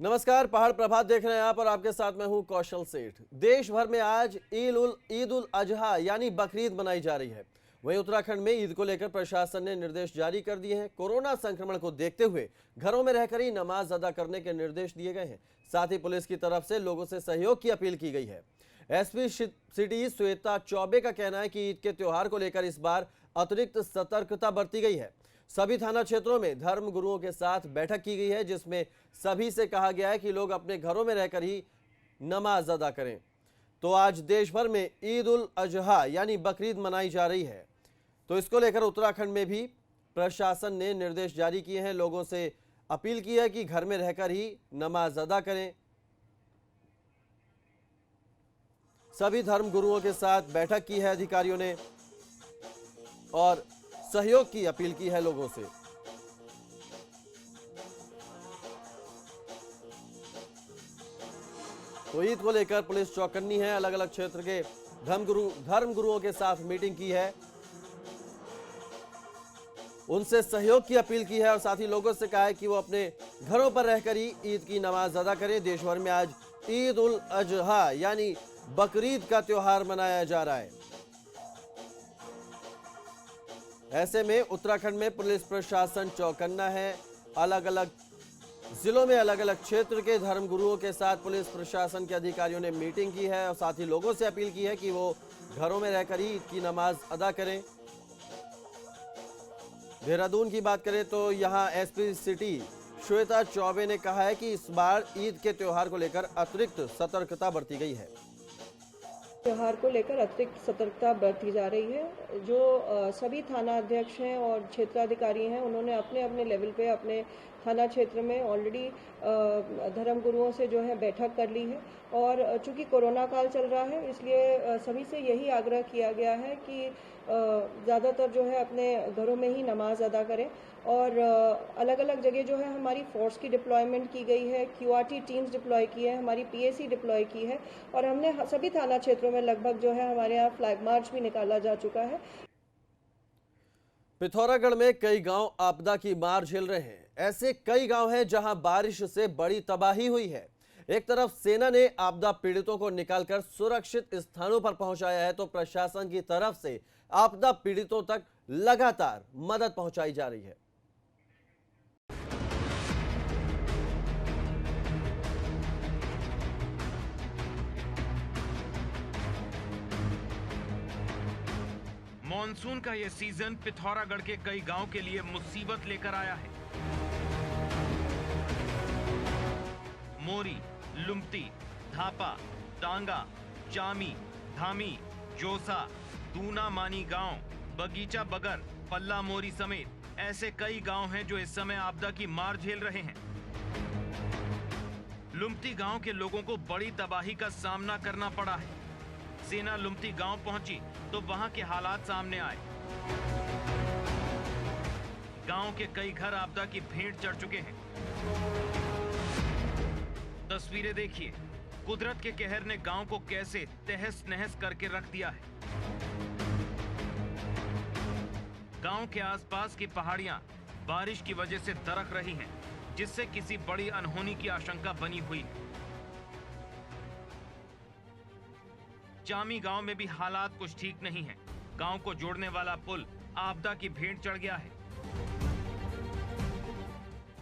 नमस्कार, पहाड़ प्रभात देख रहे हैं आप और आपके साथ मैं हूं कौशल सेठ। देश भर में आज ईद उल अजहा यानी बकरीद मनाई जा रही है। वहीं उत्तराखंड में ईद को लेकर प्रशासन ने निर्देश जारी कर दिए हैं। कोरोना संक्रमण को देखते हुए घरों में रहकर ही नमाज अदा करने के निर्देश दिए गए हैं। साथ ही पुलिस की तरफ से लोगों से सहयोग की अपील की गई है। एसपी सिटी श्वेता चौबे का कहना है कि ईद के त्योहार को लेकर इस बार अतिरिक्त सतर्कता बरती गई है। सभी थाना क्षेत्रों में धर्म गुरुओं के साथ बैठक की गई है, जिसमें सभी से कहा गया है कि लोग अपने घरों में रहकर ही नमाज अदा करें। तो आज देश भर में ईद उल अजहा यानी बकरीद मनाई जा रही है, तो इसको लेकर उत्तराखंड में भी प्रशासन ने निर्देश जारी किए हैं। लोगों से अपील की है कि घर में रहकर ही नमाज अदा करें। सभी धर्म गुरुओं के साथ बैठक की है अधिकारियों ने और सहयोग की अपील की है लोगों से। तो ईद को लेकर पुलिस चौकन्नी है। अलग अलग क्षेत्र के धर्म गुरुओं के साथ मीटिंग की है, उनसे सहयोग की अपील की है और साथ ही लोगों से कहा है कि वो अपने घरों पर रहकर ही ईद की नमाज अदा करें। देश भर में आज ईद उल अजहा यानी बकरीद का त्योहार मनाया जा रहा है। ऐसे में उत्तराखंड में पुलिस प्रशासन चौकन्ना है। अलग अलग जिलों में अलग अलग क्षेत्र के धर्म गुरुओं के साथ पुलिस प्रशासन के अधिकारियों ने मीटिंग की है और साथ ही लोगों से अपील की है कि वो घरों में रहकर ही ईद की नमाज अदा करें। देहरादून की बात करें तो यहां एसपी सिटी श्वेता चौबे ने कहा है कि इस बार ईद के त्योहार को लेकर अतिरिक्त सतर्कता बरती गई है। त्योहार को लेकर अतिरिक्त सतर्कता बरती जा रही है। जो सभी थाना अध्यक्ष हैं और क्षेत्राधिकारी हैं, उन्होंने अपने अपने लेवल पे अपने थाना क्षेत्र में ऑलरेडी धर्म गुरुओं से जो है बैठक कर ली है। और चूंकि कोरोना काल चल रहा है, इसलिए सभी से यही आग्रह किया गया है कि ज़्यादातर जो है अपने घरों में ही नमाज अदा करें। और अलग अलग जगह जो है हमारी फोर्स की डिप्लॉयमेंट की गई है, क्यूआरटी टीम्स डिप्लॉय की है, हमारी पीएसी डिप्लॉय की है और हमने सभी थाना क्षेत्रों में लगभग जो है हमारे यहाँ फ्लैग मार्च भी निकाला जा चुका है। पिथौरागढ़ में कई गांव आपदा की मार झेल रहे हैं। ऐसे कई गांव हैं जहां बारिश से बड़ी तबाही हुई है। एक तरफ सेना ने आपदा पीड़ितों को निकालकर सुरक्षित स्थानों पर पहुंचाया है, तो प्रशासन की तरफ से आपदा पीड़ितों तक लगातार मदद पहुंचाई जा रही है। मॉनसून का यह सीजन पिथौरागढ़ के कई गांव के लिए मुसीबत लेकर आया है। मोरी, लुम्पती, धापा, टांगा, चामी, धामी, जोसा, दूना मानी गांव, बगीचा बगर, पल्ला मोरी समेत ऐसे कई गांव हैं जो इस समय आपदा की मार झेल रहे हैं। लुम्पती गांव के लोगों को बड़ी तबाही का सामना करना पड़ा है। सेना लुम्पती गांव पहुंची तो वहां के हालात सामने आए। गांव के कई घर आपदा की भेंट चढ़ चुके हैं। तस्वीरें देखिए, कुदरत के कहर ने गांव को कैसे तहस नहस करके रख दिया है। गांव के आसपास की पहाड़ियां बारिश की वजह से दरक रही हैं, जिससे किसी बड़ी अनहोनी की आशंका बनी हुई है। चामी गांव में भी हालात कुछ ठीक नहीं है। गांव को जोड़ने वाला पुल आपदा की भेंट चढ़ गया है।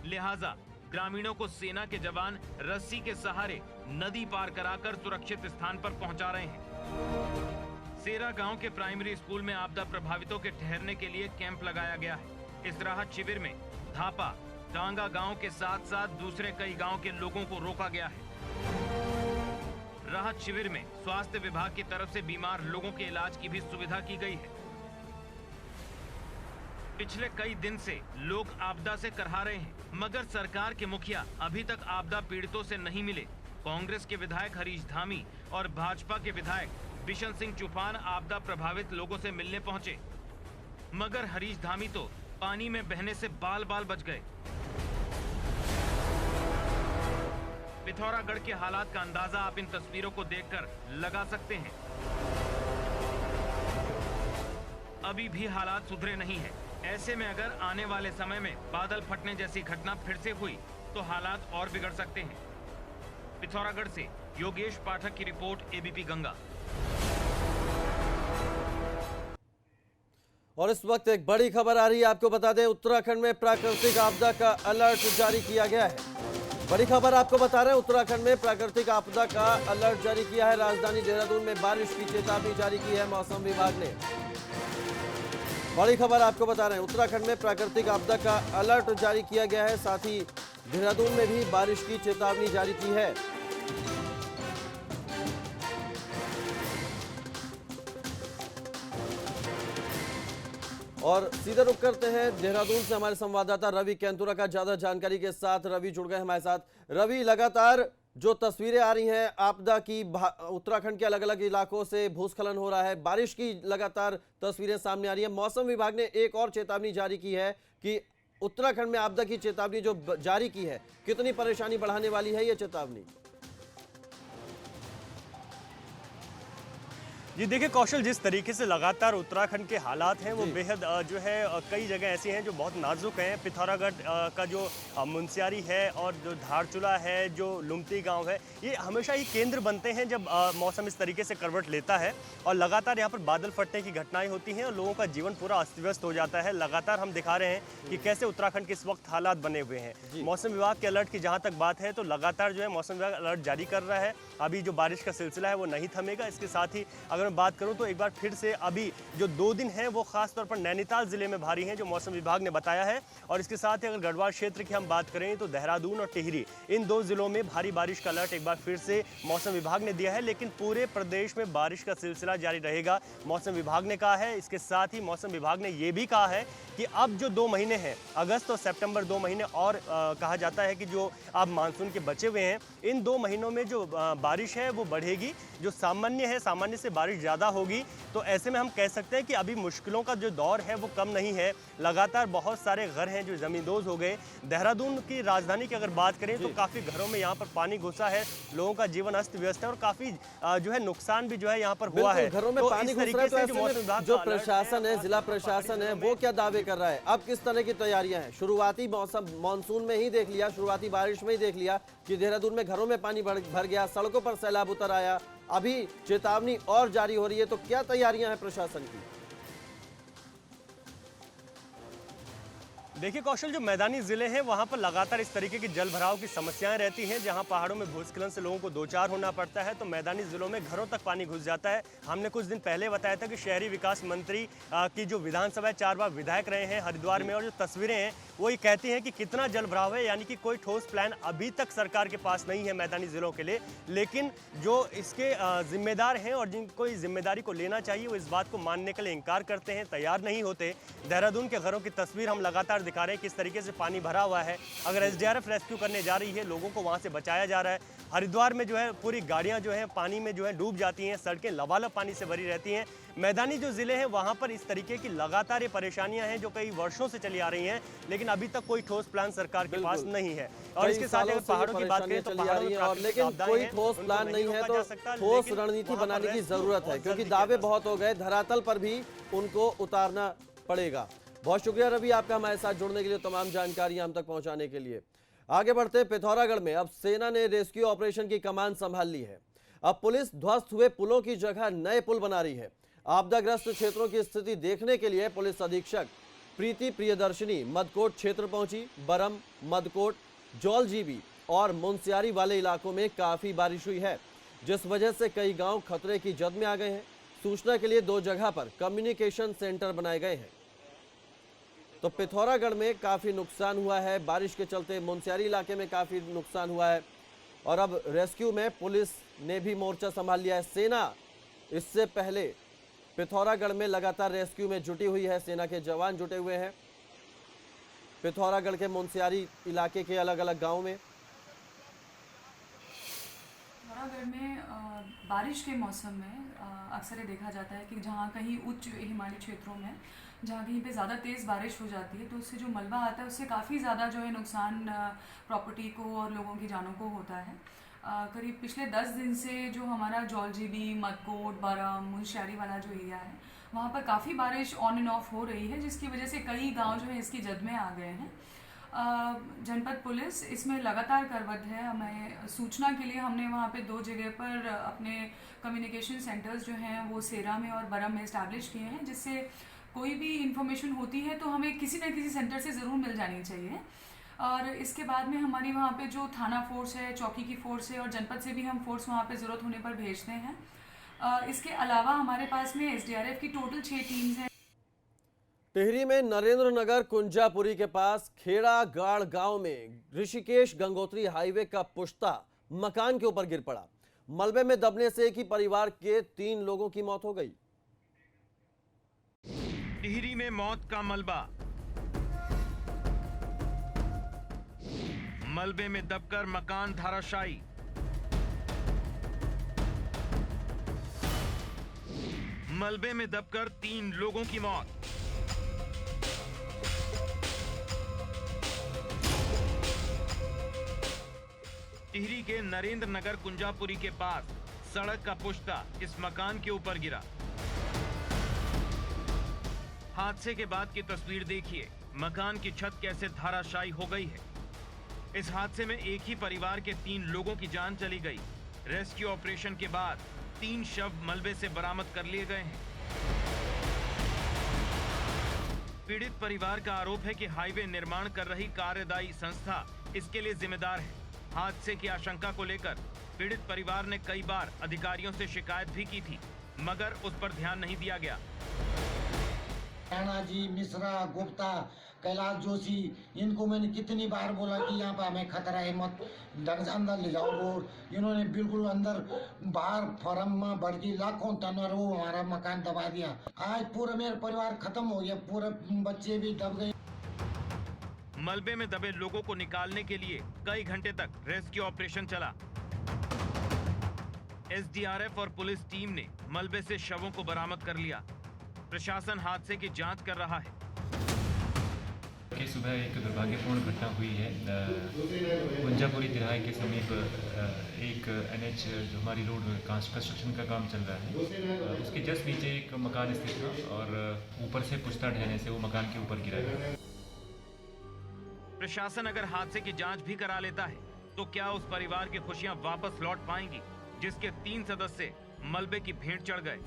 लिहाजा ग्रामीणों को सेना के जवान रस्सी के सहारे नदी पार कराकर सुरक्षित स्थान पर पहुंचा रहे हैं। सेरा गांव के प्राइमरी स्कूल में आपदा प्रभावितों के ठहरने के लिए कैंप लगाया गया है। इस राहत शिविर में धापा, टांगा गांव के साथ साथ दूसरे कई गांव के लोगों को रोका गया है। राहत शिविर में स्वास्थ्य विभाग की तरफ से बीमार लोगों के इलाज की भी सुविधा की गई है। पिछले कई दिन से लोग आपदा से करहा रहे हैं, मगर सरकार के मुखिया अभी तक आपदा पीड़ितों से नहीं मिले। कांग्रेस के विधायक हरीश धामी और भाजपा के विधायक बिशन सिंह चौहान आपदा प्रभावित लोगों से मिलने पहुंचे, मगर हरीश धामी तो पानी में बहने से बाल बाल बच गए। पिथौरागढ़ के हालात का अंदाजा आप इन तस्वीरों को देखकर लगा सकते हैं। अभी भी हालात सुधरे नहीं हैं। ऐसे में अगर आने वाले समय में बादल फटने जैसी घटना फिर से हुई तो हालात और बिगड़ सकते हैं। पिथौरागढ़ से योगेश पाठक की रिपोर्ट, एबीपी गंगा। और इस वक्त एक बड़ी खबर आ रही है, आपको बता दें उत्तराखंड में प्राकृतिक आपदा का अलर्ट जारी किया गया है। बड़ी खबर आपको बता रहे हैं, उत्तराखंड में प्राकृतिक आपदा का अलर्ट जारी किया है। राजधानी देहरादून में बारिश की चेतावनी जारी की है मौसम विभाग ने। बड़ी खबर आपको बता रहे हैं, उत्तराखंड में प्राकृतिक आपदा का अलर्ट जारी किया गया है। साथ ही देहरादून में भी बारिश की चेतावनी जारी की है। और सीधे रुक करते हैं देहरादून से हमारे संवाददाता रवि केंतुरा का ज्यादा जानकारी के साथ। रवि जुड़ गए हमारे साथ। रवि, लगातार जो तस्वीरें आ रही हैं आपदा की, उत्तराखंड के अलग अलग इलाकों से भूस्खलन हो रहा है, बारिश की लगातार तस्वीरें सामने आ रही है। मौसम विभाग ने एक और चेतावनी जारी की है कि उत्तराखंड में आपदा की चेतावनी जो जारी की है, कितनी परेशानी बढ़ाने वाली है ये चेतावनी? जी देखिए कौशल, जिस तरीके से लगातार उत्तराखंड के हालात हैं वो जी। बेहद जो है कई जगह ऐसी हैं जो बहुत नाजुक हैं। पिथौरागढ़ का जो मुनस्यारी है और जो धारचूला है, जो लुमती गांव है, ये हमेशा ही केंद्र बनते हैं जब मौसम इस तरीके से करवट लेता है और लगातार यहाँ पर बादल फटने की घटनाएं होती हैं और लोगों का जीवन पूरा अस्त व्यस्त हो जाता है। लगातार हम दिखा रहे हैं कि कैसे उत्तराखंड के इस वक्त हालात बने हुए हैं। मौसम विभाग के अलर्ट की जहाँ तक बात है तो लगातार जो है मौसम विभाग अलर्ट जारी कर रहा है। अभी जो बारिश का सिलसिला है वो नहीं थमेगा। इसके साथ ही अगर मैं बात करूं तो एक बार फिर से अभी जो 2 दिन हैं वो खास तौर पर नैनीताल जिले में भारी हैं, जो मौसम विभाग ने बताया है। और इसके साथ ही अगर गढ़वाल क्षेत्र की हम बात करें तो देहरादून और टिहरी, इन 2 जिलों में भारी बारिश का अलर्ट एक बार फिर से मौसम विभाग ने दिया है। लेकिन पूरे प्रदेश में बारिश का सिलसिला जारी रहेगा, मौसम विभाग ने कहा है। इसके साथ ही मौसम विभाग ने यह भी कहा है कि अब जो 2 महीने हैं, अगस्त और सितंबर 2 महीने और कहा जाता है कि जो अब मानसून के बचे हुए हैं, इन 2 महीनों में जो बारिश है वो बढ़ेगी। जो सामान्य है, सामान्य से बारिश ज़्यादा होगी। तो ऐसे में हम कह सकते हैं कि अभी मुश्किलों का जो दौर है वो कम नहीं है। लगातार बहुत सारे घर हैं जो ज़मींदोज़ हो गए। देहरादून की राजधानी की अगर बात करें तो काफ़ी घरों में यहाँ पर पानी घुसा है, लोगों का जीवन अस्त व्यस्त है और काफ़ी जो है नुकसान भी जो है यहाँ पर हुआ है। घरों में पानी घुस रहा है, तो ऐसे में जो प्रशासन है, जिला प्रशासन है, वो क्या दावे कर रहा है? अब किस तरह की तैयारियां हैं? शुरुआती मौसम मानसून में ही देख लिया, शुरुआती बारिश में ही देख लिया कि देहरादून में घरों में पानी भर गया, सड़कों पर सैलाब उतर आया। अभी चेतावनी और जारी हो रही है, तो क्या तैयारियां हैं प्रशासन की? देखिए कौशल, जो मैदानी जिले हैं वहाँ पर लगातार इस तरीके की जल भराव की समस्याएं रहती हैं। जहाँ पहाड़ों में भूस्खलन से लोगों को दो चार होना पड़ता है तो मैदानी जिलों में घरों तक पानी घुस जाता है। हमने कुछ दिन पहले बताया था कि शहरी विकास मंत्री की जो विधानसभा 4 बार विधायक रहे हैं हरिद्वार में, और जो तस्वीरें हैं वो ये कहती हैं कि कितना जल भराव है। यानी कि कोई ठोस प्लान अभी तक सरकार के पास नहीं है मैदानी जिलों के लिए। लेकिन जो इसके जिम्मेदार हैं और जिनको इस जिम्मेदारी को लेना चाहिए वो इस बात को मानने के लिए इनकार करते हैं, तैयार नहीं होते। देहरादून के घरों की तस्वीर हम लगातार दिखा रहे हैं किस तरीके से पानी भरा हुआ है। अगर एसडीआरएफ रेस्क्यू करने जा रही है, लोगों को वहां से बचाया जा रहा है। हरिद्वार में जो है पूरी गाड़ियां जो है पानी में जो है डूब जाती हैं, सड़कें लबालब पानी से भरी रहती हैं। मैदानी जो जिले हैं वहां पर इस तरीके की लगातार ये परेशानियां हैं जो कई वर्षों से चली आ रही हैं, लेकिन अभी तक कोई ठोस प्लान सरकार के पास नहीं है। और इसके साथ अगर पहाड़ों की बात करें तो पहाड़ों में और लेकिन कोई ठोस प्लान नहीं है, तो ठोस रणनीति बनाने की जरूरत है, क्योंकि दावे बहुत हो गए, धरातल पर भी उनको उतारना पड़ेगा। बहुत शुक्रिया रवि आपका हमारे साथ जुड़ने के लिए, तमाम जानकारियां हम तक पहुंचाने के लिए। आगे बढ़ते पिथौरागढ़ में अब सेना ने रेस्क्यू ऑपरेशन की कमान संभाल ली है। अब पुलिस ध्वस्त हुए पुलों की जगह नए पुल बना रही है। आपदाग्रस्त क्षेत्रों की स्थिति देखने के लिए पुलिस अधीक्षक प्रीति प्रियदर्शनी मदकोट क्षेत्र पहुंची। बरम, मदकोट, जौलजीबी और मुनस्यारी वाले इलाकों में काफी बारिश हुई है, जिस वजह से कई गांव खतरे की जद में आ गए हैं। सूचना के लिए 2 जगह पर कम्युनिकेशन सेंटर बनाए गए हैं। तो पिथौरागढ़ में काफ़ी नुकसान हुआ है बारिश के चलते, मुनस्यारी इलाके में काफ़ी नुकसान हुआ है और अब रेस्क्यू में पुलिस ने भी मोर्चा संभाल लिया है। सेना इससे पहले पिथौरागढ़ में लगातार रेस्क्यू में जुटी हुई है, सेना के जवान जुटे हुए हैं पिथौरागढ़ के मुनस्यारी इलाके के अलग अलग गाँव में। पिथौरागढ़ में बारिश के मौसम में अक्सर ये देखा जाता है कि जहाँ कहीं उच्च हिमालयी क्षेत्रों में जहाँ कहीं पे ज़्यादा तेज़ बारिश हो जाती है तो उससे जो मलबा आता है उससे काफ़ी ज़्यादा जो है नुकसान प्रॉपर्टी को और लोगों की जानों को होता है। करीब पिछले 10 दिन से जो हमारा जौलजीबी, मदकोट, बरम, मुनस्यारी वाला जो एरिया है वहाँ पर काफ़ी बारिश ऑन एंड ऑफ हो रही है, जिसकी वजह से कई गांव जो है इसकी जद में आ गए हैं। जनपद पुलिस इसमें लगातार करवत है। हमें सूचना के लिए हमने वहाँ पे 2 जगह पर अपने कम्युनिकेशन सेंटर्स जो हैं वो सेरा में और बरम में इस्टेब्लिश किए हैं, जिससे कोई भी इंफॉर्मेशन होती है तो हमें किसी न किसी सेंटर से ज़रूर मिल जानी चाहिए। और इसके बाद में हमारी वहाँ पे जो थाना फोर्स है, चौकी की फोर्स है और जनपद से भी हम फोर्स वहाँ पे ज़रूरत होने पर भेजते हैं। इसके अलावा हमारे पास में SDRF की टोटल 6 टीम्स हैं। टिहरी में नरेंद्र नगर कुंजापुरी के पास खेड़ा गाड़ गांव में ऋषिकेश गंगोत्री हाईवे का पुश्ता मकान के ऊपर गिर पड़ा। मलबे में दबने से एक ही परिवार के 3 लोगों की मौत हो गई। टिहरी में मौत का मलबा, मलबे में दबकर मकान धराशायी। मलबे में दबकर 3 लोगों की मौत। टिहरी के नरेंद्र नगर कुंजापुरी के पास सड़क का पुश्ता इस मकान के ऊपर गिरा। हादसे के बाद की तस्वीर देखिए, मकान की छत कैसे धराशायी हो गई है। इस हादसे में एक ही परिवार के 3 लोगों की जान चली गई। रेस्क्यू ऑपरेशन के बाद 3 शव मलबे से बरामद कर लिए गए हैं। पीड़ित परिवार का आरोप है कि हाईवे निर्माण कर रही कार्यदायी संस्था इसके लिए जिम्मेदार है। हादसे की आशंका को लेकर पीड़ित परिवार ने कई बार अधिकारियों से शिकायत भी की थी, मगर उस पर ध्यान नहीं दिया गया। राणा जी, मिश्रा, गुप्ता, कैलाश जोशी, इनको मैंने कितनी बार बोला कि यहाँ पे हमें खतरा है, मत ढंग से अंदर ले जाओ रोड। इन्होंने बिल्कुल अंदर बाहर फर्म में बढ़ गई लाखों टन और वो हमारा मकान दबा दिया। आज पूरा मेरा परिवार खत्म हो गया, पूरे बच्चे भी दब गए। मलबे में दबे लोगों को निकालने के लिए कई घंटे तक रेस्क्यू ऑपरेशन चला। SDRF और पुलिस टीम ने मलबे से शवों को बरामद कर लिया। प्रशासन हादसे की जांच कर रहा है। कि सुबह एक दुर्भाग्यपूर्ण घटना हुई है। कुंजापुरी तिराहे के समीप एक NH जो हमारी रोड कंस्ट्रक्शन का काम चल रहा है, उसके जस्ट नीचे एक मकान स्थित था और ऊपर से पुश्ता ढहने से वो मकान के ऊपर गिरा है। प्रशासन अगर हादसे की जांच भी करा लेता है तो क्या उस परिवार की खुशियां वापस लौट पाएंगी जिसके 3 सदस्य मलबे की भेंट चढ़ गए?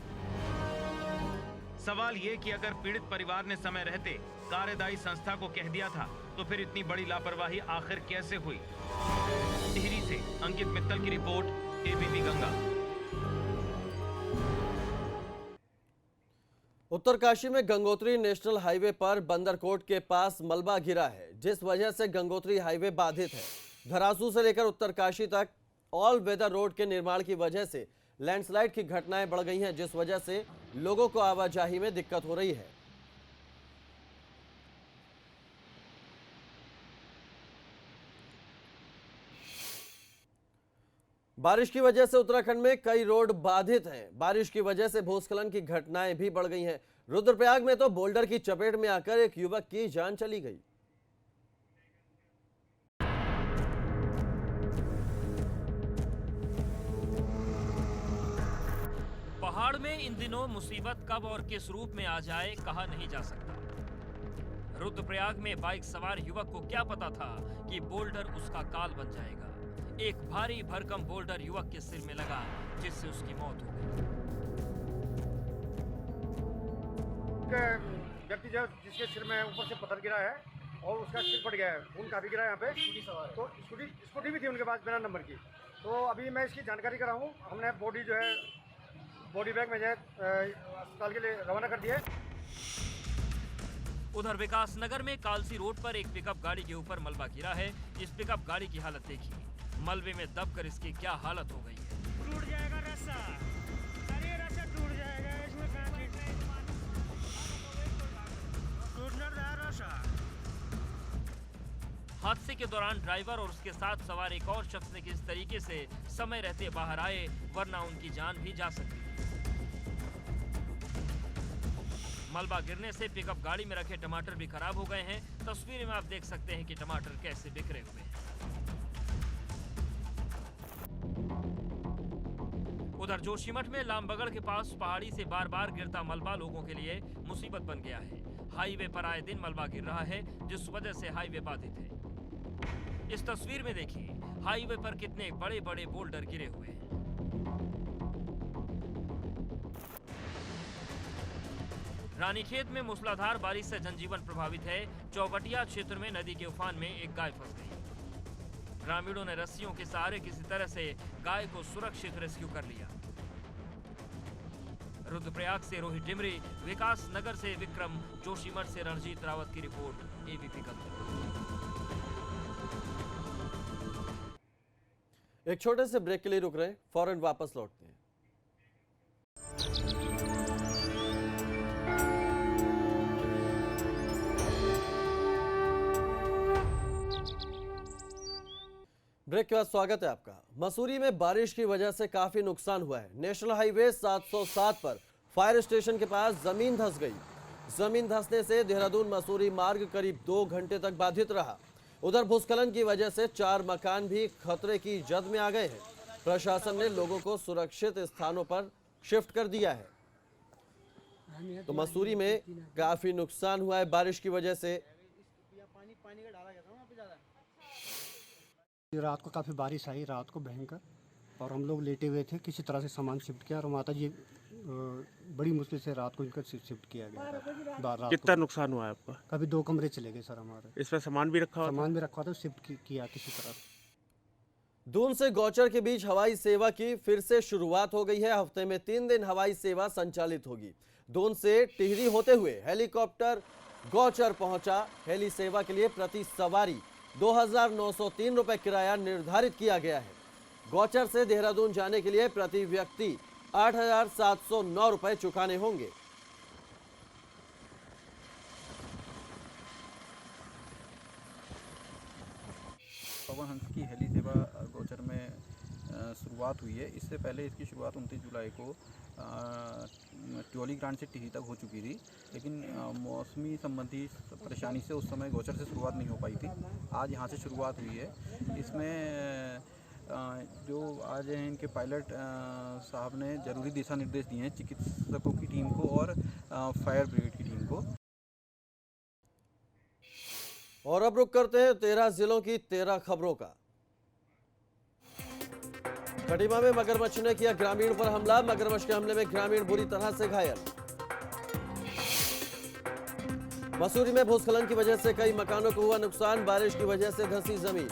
सवाल ये कि अगर पीड़ित परिवार ने समय रहते कार्यदायी संस्था को कह दिया था तो फिर इतनी बड़ी लापरवाही आखिर कैसे हुई? टिहरी से अंकित मित्तल की रिपोर्ट, ABP गंगा। उत्तरकाशी में गंगोत्री नेशनल हाईवे पर बंदरकोट के पास मलबा गिरा है, जिस वजह से गंगोत्री हाईवे बाधित है। धरासू से लेकर उत्तरकाशी तक ऑल वेदर रोड के निर्माण की वजह से लैंडस्लाइड की घटनाएं बढ़ गई हैं, जिस वजह से लोगों को आवाजाही में दिक्कत हो रही है। बारिश की वजह से उत्तराखंड में कई रोड बाधित हैं। बारिश की वजह से भूस्खलन की घटनाएं भी बढ़ गई हैं। रुद्रप्रयाग में तो बोल्डर की चपेट में आकर एक युवक की जान चली गई। पहाड़ में इन दिनों मुसीबत कब और किस रूप में आ जाए कहा नहीं जा सकता। रुद्रप्रयाग में बाइक सवार युवक को क्या पता था कि बोल्डर उसका काल बन जाएगा। एक भारी भरकम बोल्डर युवक के सिर में लगा, जिससे उसकी मौत हो गई। व्यक्ति जिसके सिर में ऊपर से पत्थर गिरा है और उसका सिर फट गया है, खून काफी गिरा है यहाँ पे। तो स्कूटी भी थी उनके पास बिना नंबर की। तो अभी मैं इसकी जानकारी कर रहा हूँ। हमने बॉडी जो है बॉडी बैग में जो है अस्पताल के लिए रवाना कर दिया है। उधर विकास नगर में कालसी रोड पर एक पिकअप गाड़ी के ऊपर मलबा गिरा है। इस पिकअप गाड़ी की हालत देखिए, मलबे में दबकर इसकी क्या हालत हो गई है। टूट जाएगा रास्ता, अरे रास्ता टूट जाएगा, इसमें टूटना रास्ता। हादसे के दौरान ड्राइवर और उसके साथ सवार एक और शख्स ने किस तरीके से समय रहते बाहर आए, वरना उनकी जान भी जा सकती। मलबा गिरने से पिकअप गाड़ी में रखे टमाटर भी खराब हो गए हैं। तस्वीर में आप देख सकते हैं कि टमाटर कैसे बिखरे हुए हैं। उधर जोशीमठ में लामबगड़ के पास पहाड़ी से बार बार गिरता मलबा लोगों के लिए मुसीबत बन गया है। हाईवे पर आए दिन मलबा गिर रहा है, जिस वजह से हाईवे बाधित है। इस तस्वीर में देखिए हाईवे पर कितने बड़े बड़े बोल्डर गिरे हुए हैं। रानीखेत में मूसलाधार बारिश से जनजीवन प्रभावित है। चौबटिया क्षेत्र में नदी के उफान में एक गाय फंस गई। ग्रामीणों ने रस्सियों के सहारे किसी तरह से गाय को सुरक्षित रेस्क्यू कर लिया। रुद्रप्रयाग से रोहित डिमरी, विकास नगर से विक्रम, जोशीमठ से रणजीत रावत की रिपोर्ट, एबीपी कलकत्ता। एक छोटे से ब्रेक के लिए रुक रहे हैं, फौरन वापस लौटते हैं। ब्रेक के बाद स्वागत है आपका। मसूरी में बारिश की वजह से काफी नुकसान हुआ है। नेशनल हाईवे 707 पर फायर स्टेशन के पास जमीन धंस गई। जमीन धंसने से देहरादून मसूरी मार्ग करीब 2 घंटे तक बाधित रहा। उधर भूस्खलन की वजह से 4 मकान भी खतरे की जद में आ गए हैं। प्रशासन ने लोगों को सुरक्षित स्थानों पर शिफ्ट कर दिया है। तो मसूरी में काफी नुकसान हुआ है बारिश की वजह से। रात को काफ़ी बारिश आई, रात को भयंकर, और हम लोग लेटे हुए थे। किसी तरह से सामान शिफ्ट किया और माता जी बड़ी मुश्किल से रात को इनका शिफ्ट किया गया। कितना नुकसान हुआ है आपका? कभी 2 कमरे चले गए सर हमारे। इसमें सामान भी रखा हुआ? सामान भी रखा था, शिफ्ट किया किसी तरह। दून से गौचर के बीच हवाई सेवा की फिर से शुरुआत हो गई है। हफ्ते में 3 दिन हवाई सेवा संचालित होगी। दून से टिहरी होते हुए हेलीकॉप्टर गौचर पहुंचा। हेली सेवा के लिए प्रति सवारी 2,903 रुपए किराया निर्धारित किया गया है। गौचर से देहरादून जाने के लिए प्रति व्यक्ति 8,709 रुपए चुकाने होंगे। पवन हंस की हेली सेवा गौचर में शुरुआत हुई है। इससे पहले इसकी शुरुआत 29 जुलाई को ट्योली ग्रांट से टिहरी तक हो चुकी थी, लेकिन मौसमी संबंधी परेशानी से उस समय गौचर से शुरुआत नहीं हो पाई थी। आज यहाँ से शुरुआत हुई है। इसमें जो आज हैं इनके पायलट साहब ने जरूरी दिशा निर्देश दिए हैं चिकित्सकों की टीम को और फायर ब्रिगेड की टीम को। और अब रुक करते हैं 13 जिलों की 13 खबरों का। खटीमा में मगरमच्छ ने किया ग्रामीण पर हमला। मगरमच्छ के हमले में ग्रामीण बुरी तरह से घायल। मसूरी में भूस्खलन की वजह से कई मकानों को हुआ नुकसान। बारिश की वजह से धंसी जमीन।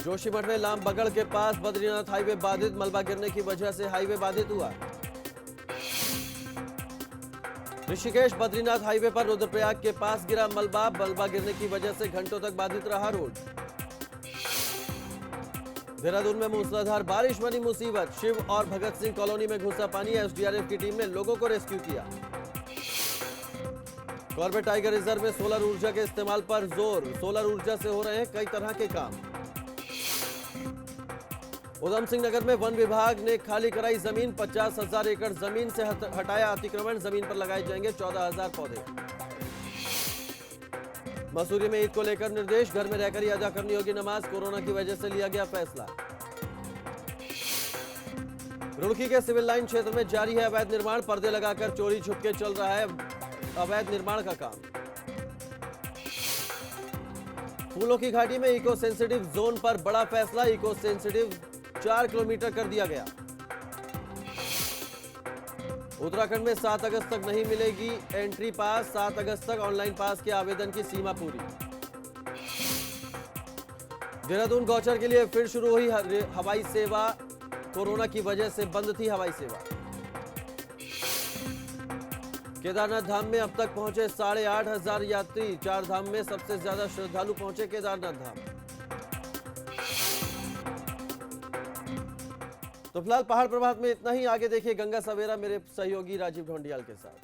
जोशीमठ में लाम बगड़ के पास बद्रीनाथ हाईवे बाधित। मलबा गिरने की वजह से हाईवे बाधित हुआ। ऋषिकेश बद्रीनाथ हाईवे पर रुद्रप्रयाग के पास गिरा मलबा। मलबा गिरने की वजह से घंटों तक बाधित रहा रोड। देहरादून में मूसलाधार बारिश बनी मुसीबत। शिव और भगत सिंह कॉलोनी में घुसा पानी। एसडीआरएफ की टीम ने लोगों को रेस्क्यू किया। कॉर्बेट टाइगर रिजर्व में सोलर ऊर्जा के इस्तेमाल पर जोर। सोलर ऊर्जा से हो रहे हैं कई तरह के काम। उधम सिंह नगर में वन विभाग ने खाली कराई जमीन। 50,000 एकड़ जमीन से हटाया अतिक्रमण। जमीन पर लगाए जाएंगे 14,000 पौधे। मसूरी में ईद को लेकर निर्देश। घर में रहकर ही अदा करनी होगी नमाज। कोरोना की वजह से लिया गया फैसला। रुड़की के सिविल लाइन क्षेत्र में जारी है अवैध निर्माण। पर्दे लगाकर चोरी छुपके चल रहा है अवैध निर्माण का काम। फूलों की घाटी में इको सेंसिटिव जोन पर बड़ा फैसला। इको सेंसिटिव 4 किलोमीटर कर दिया गया। उत्तराखंड में 7 अगस्त तक नहीं मिलेगी एंट्री पास। 7 अगस्त तक ऑनलाइन पास के आवेदन की सीमा पूरी। देहरादून गौचर के लिए फिर शुरू हुई हवाई सेवा। कोरोना की वजह से बंद थी हवाई सेवा। केदारनाथ धाम में अब तक पहुंचे 8,500 यात्री। 4 धाम में सबसे ज्यादा श्रद्धालु पहुंचे केदारनाथ धाम। तो फिलहाल पहाड़ प्रभात में इतना ही। आगे देखिए गंगा सवेरा मेरे सहयोगी राजीव ढोंडियाल के साथ।